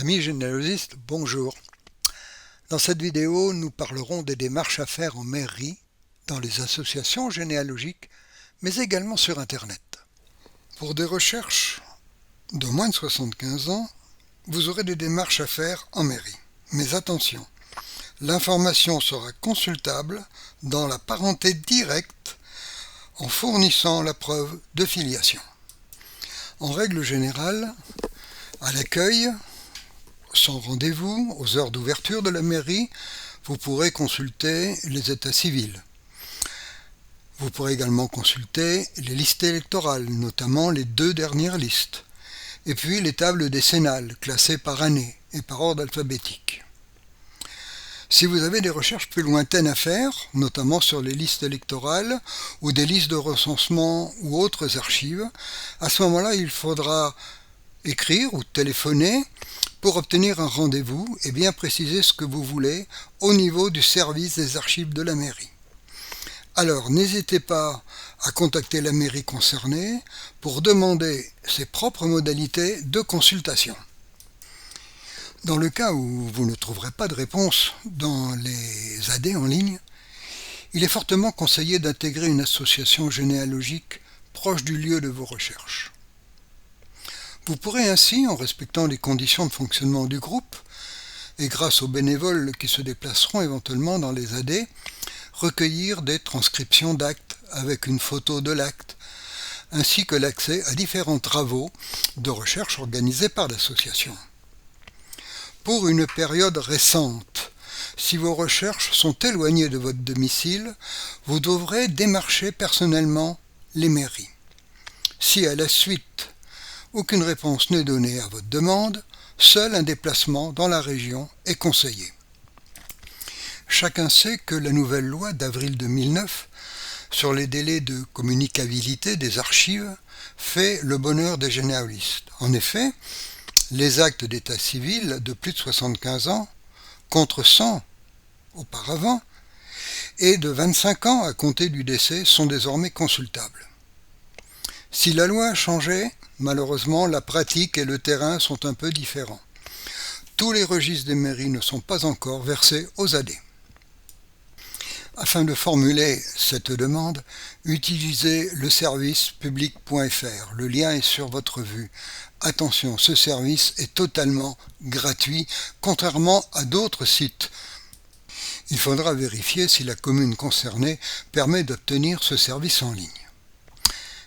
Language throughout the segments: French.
Amis généalogistes, bonjour. Dans cette vidéo, nous parlerons des démarches à faire en mairie, dans les associations généalogiques, mais également sur Internet. Pour des recherches de moins de 75 ans, vous aurez des démarches à faire en mairie. Mais attention, l'information sera consultable dans la parenté directe en fournissant la preuve de filiation. En règle générale, à l'accueil, sans rendez-vous, aux heures d'ouverture de la mairie, vous pourrez consulter les états civils. Vous pourrez également consulter les listes électorales, notamment les 2 dernières listes, et puis les tables décennales, classées par année et par ordre alphabétique. Si vous avez des recherches plus lointaines à faire, notamment sur les listes électorales ou des listes de recensement ou autres archives, à ce moment-là, il faudra écrire ou téléphoner pour obtenir un rendez-vous et bien préciser ce que vous voulez au niveau du service des archives de la mairie. Alors, n'hésitez pas à contacter la mairie concernée pour demander ses propres modalités de consultation. Dans le cas où vous ne trouverez pas de réponse dans les AD en ligne, il est fortement conseillé d'intégrer une association généalogique proche du lieu de vos recherches. Vous pourrez ainsi, en respectant les conditions de fonctionnement du groupe, et grâce aux bénévoles qui se déplaceront éventuellement dans les AD, recueillir des transcriptions d'actes avec une photo de l'acte, ainsi que l'accès à différents travaux de recherche organisés par l'association. Pour une période récente, si vos recherches sont éloignées de votre domicile, vous devrez démarcher personnellement les mairies. Si à la suite, aucune réponse n'est donnée à votre demande, seul un déplacement dans la région est conseillé. Chacun sait que la nouvelle loi d'avril 2009 sur les délais de communicabilité des archives fait le bonheur des généalogistes. En effet, les actes d'état civil de plus de 75 ans, contre 100 auparavant, et de 25 ans à compter du décès sont désormais consultables. Si la loi a changé, malheureusement, la pratique et le terrain sont un peu différents. Tous les registres des mairies ne sont pas encore versés aux AD. Afin de formuler cette demande, utilisez le service public.fr. Le lien est sur votre vue. Attention, ce service est totalement gratuit, contrairement à d'autres sites. Il faudra vérifier si la commune concernée permet d'obtenir ce service en ligne.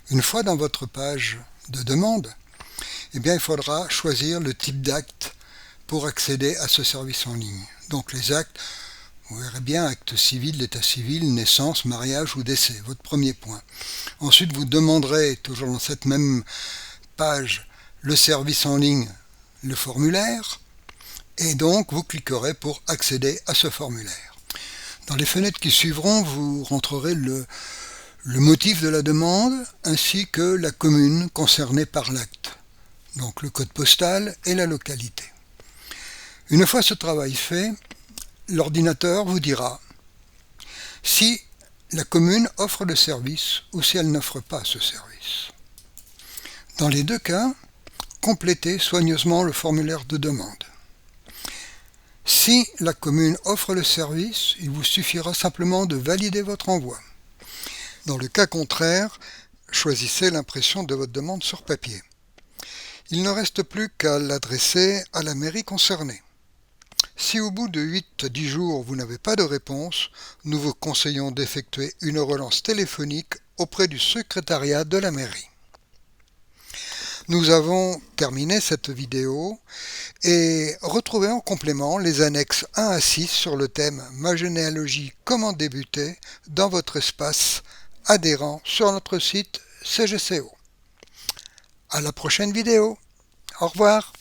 Une fois dans votre page de demande, il faudra choisir le type d'acte pour accéder à ce service en ligne. Donc les actes, vous verrez bien, acte civil, l'état civil, naissance, mariage ou décès, votre premier point. Ensuite, vous demanderez, toujours dans cette même page, le service en ligne, le formulaire, et donc vous cliquerez pour accéder à ce formulaire. Dans les fenêtres qui suivront, vous rentrerez le motif de la demande ainsi que la commune concernée par l'acte, donc le code postal et la localité. Une fois ce travail fait, l'ordinateur vous dira si la commune offre le service ou si elle n'offre pas ce service. Dans les deux cas, complétez soigneusement le formulaire de demande. Si la commune offre le service, il vous suffira simplement de valider votre envoi. Dans le cas contraire, choisissez l'impression de votre demande sur papier. Il ne reste plus qu'à l'adresser à la mairie concernée. Si au bout de 8 à 10 jours vous n'avez pas de réponse, nous vous conseillons d'effectuer une relance téléphonique auprès du secrétariat de la mairie. Nous avons terminé cette vidéo et retrouvez en complément les annexes 1 à 6 sur le thème « Ma généalogie, comment débuter » dans votre espace adhérent sur notre site CGCO. À la prochaine vidéo. Au revoir.